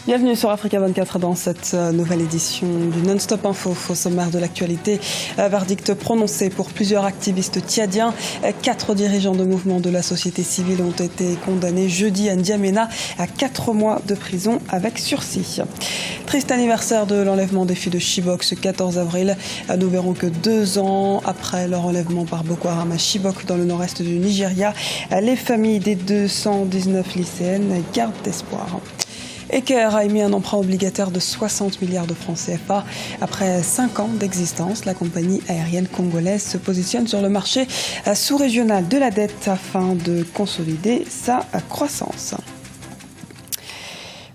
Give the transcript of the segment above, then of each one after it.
Bienvenue sur Africa 24 dans cette nouvelle édition du Non-Stop Info. Au sommaire de l'actualité, verdict prononcé pour plusieurs activistes tchadiens. 4 dirigeants de mouvements de la société civile ont été condamnés jeudi à N'Djamena à 4 mois de prison avec sursis. Triste anniversaire de l'enlèvement des filles de Chibok ce 14 avril. Nous verrons que 2 ans après leur enlèvement par Boko Haram à Chibok dans le nord-est du Nigeria, les familles des 219 lycéennes gardent espoir. Eker a émis un emprunt obligataire de 60 milliards de francs CFA. Après 5 ans d'existence, la compagnie aérienne congolaise se positionne sur le marché sous-régional de la dette afin de consolider sa croissance.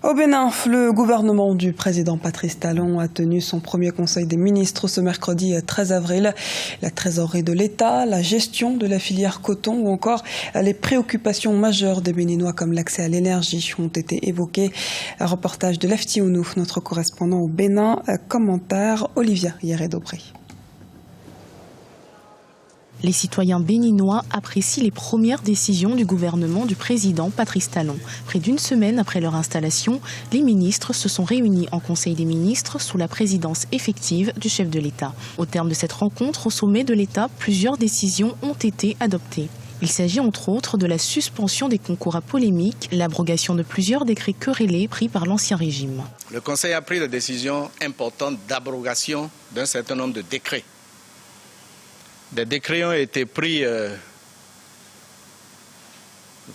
Au Bénin, le gouvernement du président Patrice Talon a tenu son premier conseil des ministres ce mercredi 13 avril. La trésorerie de l'État, la gestion de la filière coton ou encore les préoccupations majeures des Béninois comme l'accès à l'énergie ont été évoquées. Un reportage de Lefty Ounou, notre correspondant au Bénin. Commentaire Olivia Hieré-Dobré. Les citoyens béninois apprécient les premières décisions du gouvernement du président Patrice Talon. Près d'une semaine après leur installation, les ministres se sont réunis en Conseil des ministres sous la présidence effective du chef de l'État. Au terme de cette rencontre, au sommet de l'État, plusieurs décisions ont été adoptées. Il s'agit entre autres de la suspension des concours à polémique, l'abrogation de plusieurs décrets querellés pris par l'Ancien Régime. Le Conseil a pris la décision importante d'abrogation d'un certain nombre de décrets. Des décrets ont été pris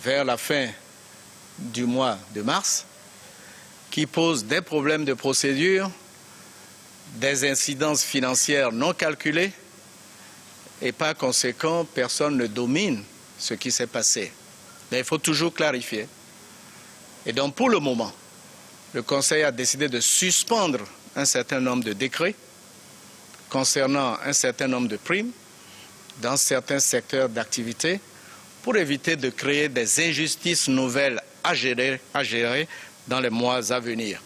vers la fin du mois de mars qui posent des problèmes de procédure, des incidences financières non calculées et par conséquent, personne ne domine ce qui s'est passé. Mais il faut toujours clarifier. Et donc pour le moment, le Conseil a décidé de suspendre un certain nombre de décrets concernant un certain nombre de primes dans certains secteurs d'activité pour éviter de créer des injustices nouvelles à gérer dans les mois à venir.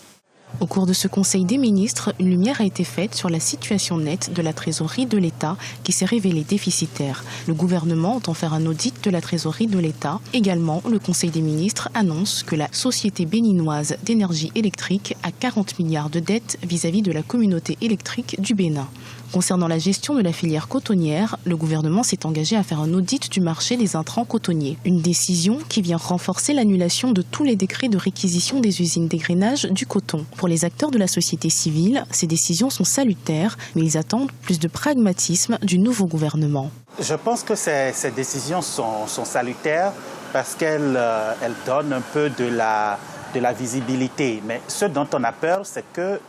Au cours de ce Conseil des ministres, une lumière a été faite sur la situation nette de la trésorerie de l'État qui s'est révélée déficitaire. Le gouvernement entend faire un audit de la trésorerie de l'État. Également, le Conseil des ministres annonce que la Société béninoise d'énergie électrique a 40 milliards de dettes vis-à-vis de la communauté électrique du Bénin. Concernant la gestion de la filière cotonnière, le gouvernement s'est engagé à faire un audit du marché des intrants cotonniers. Une décision qui vient renforcer l'annulation de tous les décrets de réquisition des usines d'égrainage du coton. Pour les acteurs de la société civile, ces décisions sont salutaires, mais ils attendent plus de pragmatisme du nouveau gouvernement. Je pense que ces décisions sont salutaires parce qu'elles donnent un peu de la visibilité. Mais ce dont on a peur, c'est que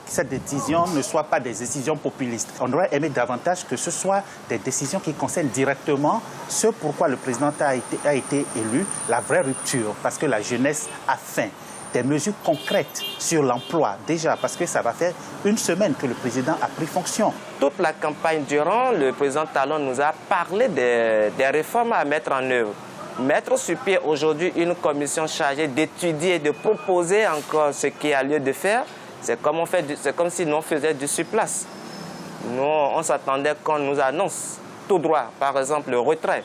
cette décision ne soit pas des décisions populistes. On aurait aimé davantage que ce soit des décisions qui concernent directement ce pourquoi le président a été élu, la vraie rupture, parce que la jeunesse a faim. Des mesures concrètes sur l'emploi, déjà, parce que ça va faire une semaine que le président a pris fonction. Toute la campagne durant, le président Talon nous a parlé des réformes à mettre en œuvre. Mettre sur pied aujourd'hui une commission chargée d'étudier et de proposer encore ce qu'il y a lieu de faire, c'est comme si nous faisions du surplace. Nous, on s'attendait qu'on nous annonce tout droit, par exemple, le retrait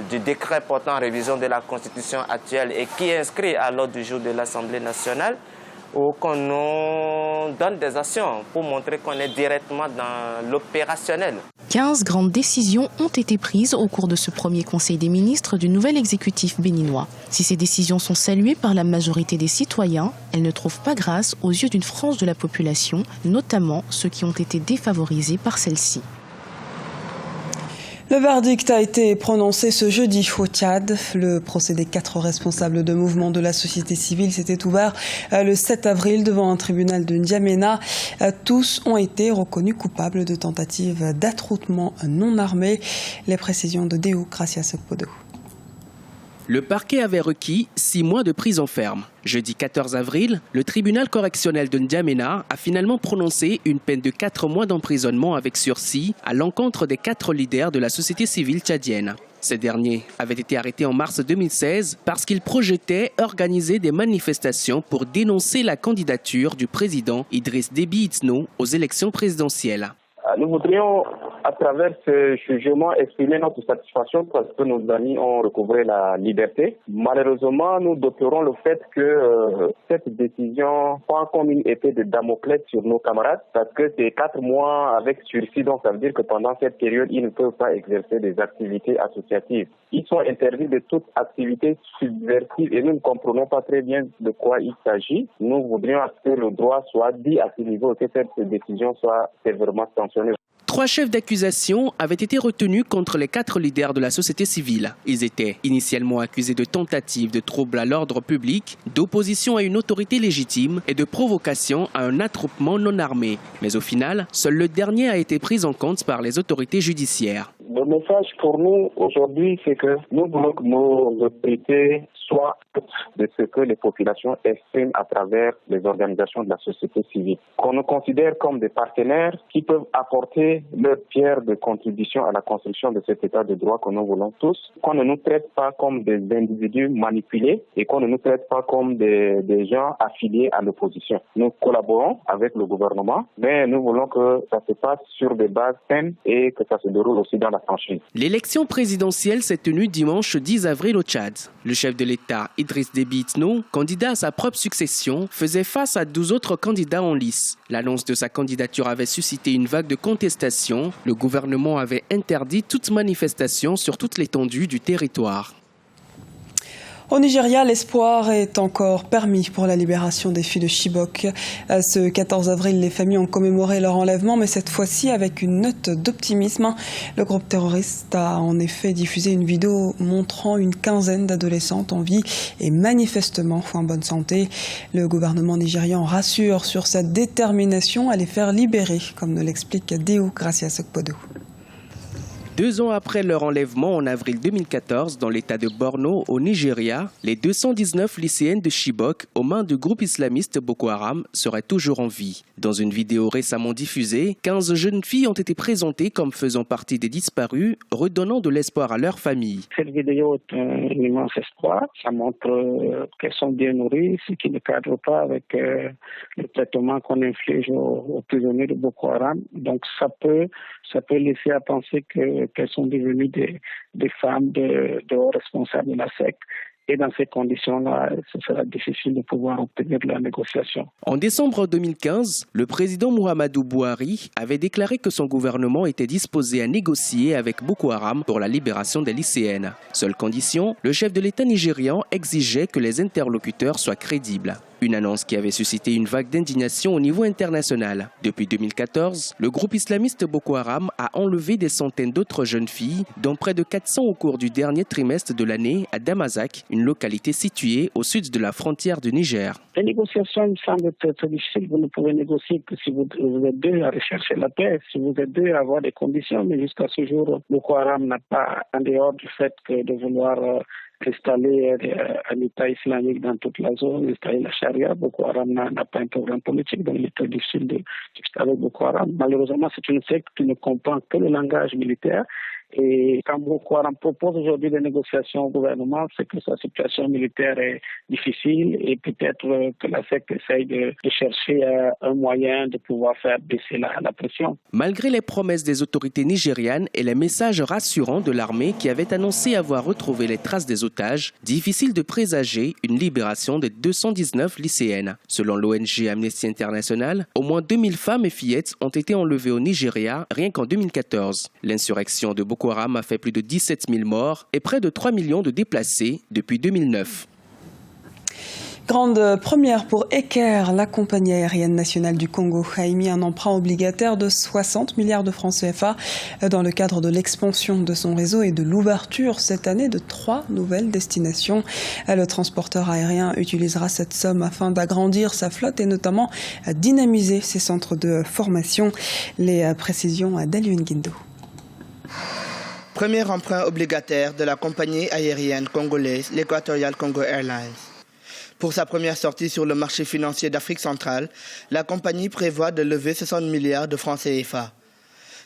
du décret portant révision de la Constitution actuelle et qui est inscrit à l'ordre du jour de l'Assemblée nationale, ou qu'on nous donne des actions pour montrer qu'on est directement dans l'opérationnel. 15 grandes décisions ont été prises au cours de ce premier Conseil des ministres du nouvel exécutif béninois. Si ces décisions sont saluées par la majorité des citoyens, elles ne trouvent pas grâce aux yeux d'une frange de la population, notamment ceux qui ont été défavorisés par celle-ci. Le verdict a été prononcé ce jeudi au Tchad. Le procès des 4 responsables de mouvements de la société civile s'était ouvert le 7 avril devant un tribunal de N'Djamena. Tous ont été reconnus coupables de tentatives d'attroupement non armé. Les précisions de Déo Gracias Podo. Le parquet avait requis 6 mois de prison ferme. Jeudi 14 avril, le tribunal correctionnel de N'Djamena a finalement prononcé une peine de 4 mois d'emprisonnement avec sursis à l'encontre des 4 leaders de la société civile tchadienne. Ces derniers avaient été arrêtés en mars 2016 parce qu'ils projetaient organiser des manifestations pour dénoncer la candidature du président Idriss Déby Itno aux élections présidentielles. Nous voudrions à travers ce jugement, exprimer notre satisfaction parce que nos amis ont recouvré la liberté. Malheureusement, nous déplorons le fait que cette décision prend comme une épée de Damoclès sur nos camarades parce que c'est 4 mois avec sursis, donc ça veut dire que pendant cette période, ils ne peuvent pas exercer des activités associatives. Ils sont interdits de toute activité subversive et nous ne comprenons pas très bien de quoi il s'agit. Nous voudrions que le droit soit dit à ce niveau, que cette décision soit sévèrement sanctionnée. 3 chefs d'accusation avaient été retenus contre les 4 leaders de la société civile. Ils étaient initialement accusés de tentative de trouble à l'ordre public, d'opposition à une autorité légitime et de provocation à un attroupement non armé. Mais au final, seul le dernier a été pris en compte par les autorités judiciaires. Le message pour nous aujourd'hui, c'est que nous voulons que nos autorités soient de ce que les populations estiment à travers les organisations de la société civile. Qu'on nous considère comme des partenaires qui peuvent apporter leur pierre de contribution à la construction de cet état de droit que nous voulons tous. Qu'on ne nous traite pas comme des individus manipulés et qu'on ne nous traite pas comme des gens affiliés à l'opposition. Nous collaborons avec le gouvernement, mais nous voulons que ça se passe sur des bases saines et que ça se déroule aussi dans la franchise. L'élection présidentielle s'est tenue dimanche 10 avril au Tchad. Le chef de l'État, Idriss Déby Itno, candidat à sa propre succession, faisait face à 12 autres candidats en lice. L'annonce de sa candidature avait suscité une vague de contestation. Le gouvernement avait interdit toute manifestation sur toute l'étendue du territoire. Au Nigeria, l'espoir est encore permis pour la libération des filles de Chibok. Ce 14 avril, les familles ont commémoré leur enlèvement, mais cette fois-ci avec une note d'optimisme. Le groupe terroriste a en effet diffusé une vidéo montrant une quinzaine d'adolescentes en vie et manifestement en bonne santé. Le gouvernement nigérian rassure sur sa détermination à les faire libérer, comme nous l'explique Deo Gracia Sokpodo. 2 ans après leur enlèvement en avril 2014 dans l'état de Borno au Nigeria, les 219 lycéennes de Chibok aux mains du groupe islamiste Boko Haram seraient toujours en vie. Dans une vidéo récemment diffusée, 15 jeunes filles ont été présentées comme faisant partie des disparus, redonnant de l'espoir à leur famille. Cette vidéo est un immense espoir. Ça montre qu'elles sont bien nourries, ce qui ne cadre pas avec le traitement qu'on inflige aux prisonniers de Boko Haram. Donc ça peut laisser à penser qu'elles sont devenues des femmes de hauts responsables de la secte. Et dans ces conditions-là, ce sera difficile de pouvoir obtenir de la négociation. En décembre 2015, le président Muhammadu Buhari avait déclaré que son gouvernement était disposé à négocier avec Boko Haram pour la libération des lycéennes. Seule condition, le chef de l'État nigérian exigeait que les interlocuteurs soient crédibles. Une annonce qui avait suscité une vague d'indignation au niveau international. Depuis 2014, le groupe islamiste Boko Haram a enlevé des centaines d'autres jeunes filles, dont près de 400 au cours du dernier trimestre de l'année à Damasak, une localité située au sud de la frontière du Niger. Les négociations me semblent très difficiles. Vous ne pouvez négocier que si vous êtes deux à rechercher la paix, si vous êtes deux à avoir des conditions. Mais jusqu'à ce jour, Boko Haram n'a pas, en dehors du fait que de vouloir installer un État islamique dans toute la zone, installer la charia. Boko Haram n'a pas un programme politique, donc il est très difficile de discuter avec Boko Haram. Malheureusement, c'est une secte qui ne comprend que le langage militaire. Et quand Boko Haram propose aujourd'hui des négociations au gouvernement, c'est que sa situation militaire est difficile et peut-être que la secte essaye de chercher un moyen de pouvoir faire baisser la pression. Malgré les promesses des autorités nigérianes et les messages rassurants de l'armée qui avait annoncé avoir retrouvé les traces des otages, difficile de présager une libération des 219 lycéennes. Selon l'ONG Amnesty International, au moins 2000 femmes et fillettes ont été enlevées au Nigeria rien qu'en 2014. L'insurrection de Boko Haram a fait plus de 17 000 morts et près de 3 millions de déplacés depuis 2009. Grande première pour Eker, la compagnie aérienne nationale du Congo a émis un emprunt obligataire de 60 milliards de francs CFA dans le cadre de l'expansion de son réseau et de l'ouverture cette année de 3 nouvelles destinations. Le transporteur aérien utilisera cette somme afin d'agrandir sa flotte et notamment dynamiser ses centres de formation. Les précisions d'Aliou Nguindo. Premier emprunt obligataire de la compagnie aérienne congolaise, l'Equatorial Congo Airlines. Pour sa première sortie sur le marché financier d'Afrique centrale, la compagnie prévoit de lever 60 milliards de francs CFA.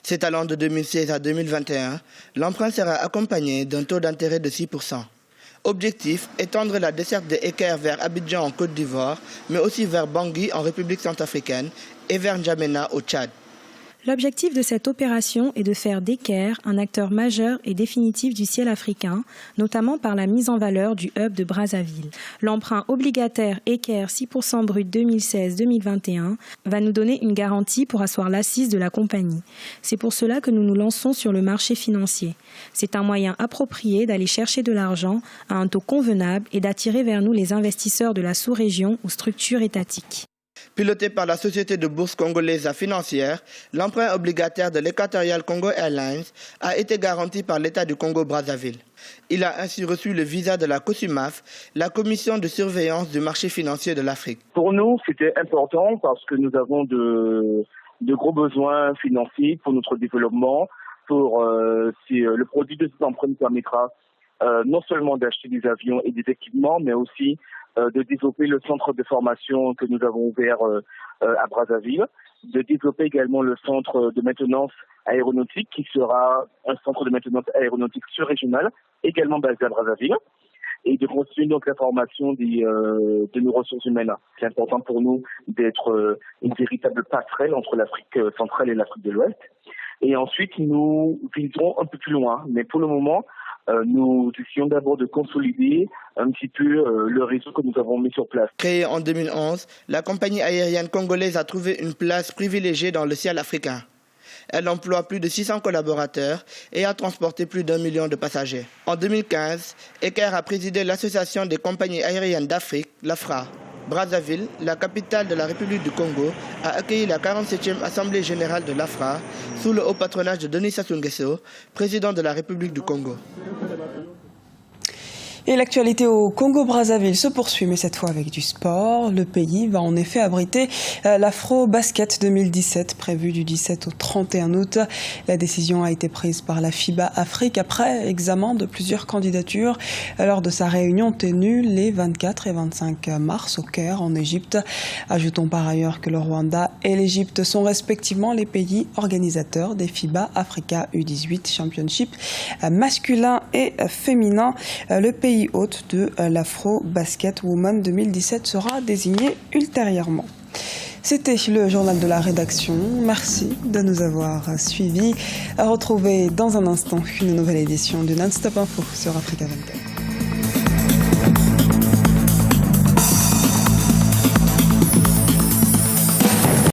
S'étalant de 2016 à 2021, l'emprunt sera accompagné d'un taux d'intérêt de 6%. Objectif, étendre la desserte de Eker vers Abidjan en Côte d'Ivoire, mais aussi vers Bangui en République centrafricaine et vers N'Djamena au Tchad. L'objectif de cette opération est de faire d'Equerre un acteur majeur et définitif du ciel africain, notamment par la mise en valeur du hub de Brazzaville. L'emprunt obligataire Equerre 6% brut 2016-2021 va nous donner une garantie pour asseoir l'assise de la compagnie. C'est pour cela que nous nous lançons sur le marché financier. C'est un moyen approprié d'aller chercher de l'argent à un taux convenable et d'attirer vers nous les investisseurs de la sous-région ou structures étatiques. Piloté par la société de bourse congolaise financière, l'emprunt obligataire de l'Equatorial Congo Airlines a été garanti par l'État du Congo-Brazzaville. Il a ainsi reçu le visa de la COSUMAF, la commission de surveillance du marché financier de l'Afrique. Pour nous, c'était important parce que nous avons de gros besoins financiers pour notre développement. Le produit de cet emprunt nous permettra non seulement d'acheter des avions et des équipements, mais aussi de développer le centre de formation que nous avons ouvert à Brazzaville, de développer également le centre de maintenance aéronautique qui sera un centre de maintenance aéronautique sur-régional, également basé à Brazzaville, et de continuer donc la formation de nos ressources humaines. C'est important pour nous d'être une véritable passerelle entre l'Afrique centrale et l'Afrique de l'Ouest. Et ensuite, nous viserons un peu plus loin. Mais pour le moment, nous essayons d'abord de consolider un petit peu le réseau que nous avons mis sur place. Créée en 2011, la compagnie aérienne congolaise a trouvé une place privilégiée dans le ciel africain. Elle emploie plus de 600 collaborateurs et a transporté plus d'1 million de passagers. En 2015, Equerre a présidé l'Association des compagnies aériennes d'Afrique, l'AFRA. Brazzaville, la capitale de la République du Congo, a accueilli la 47e Assemblée générale de l'AFRA sous le haut patronage de Denis Sassou Nguesso, président de la République du Congo. Et l'actualité au Congo-Brazzaville se poursuit, mais cette fois avec du sport. Le pays va en effet abriter l'Afro Basket 2017, prévu du 17 au 31 août. La décision a été prise par la FIBA Afrique après examen de plusieurs candidatures lors de sa réunion tenue les 24 et 25 mars au Caire, en Égypte. Ajoutons par ailleurs que le Rwanda et l'Égypte sont respectivement les pays organisateurs des FIBA Africa U18 Championship masculin et féminin. Le pays hôte de l'Afro Basket Women 2017 sera désigné ultérieurement. C'était le journal de la rédaction. Merci de nous avoir suivis. À retrouver dans un instant une nouvelle édition du Non-Stop Info sur Africa 24.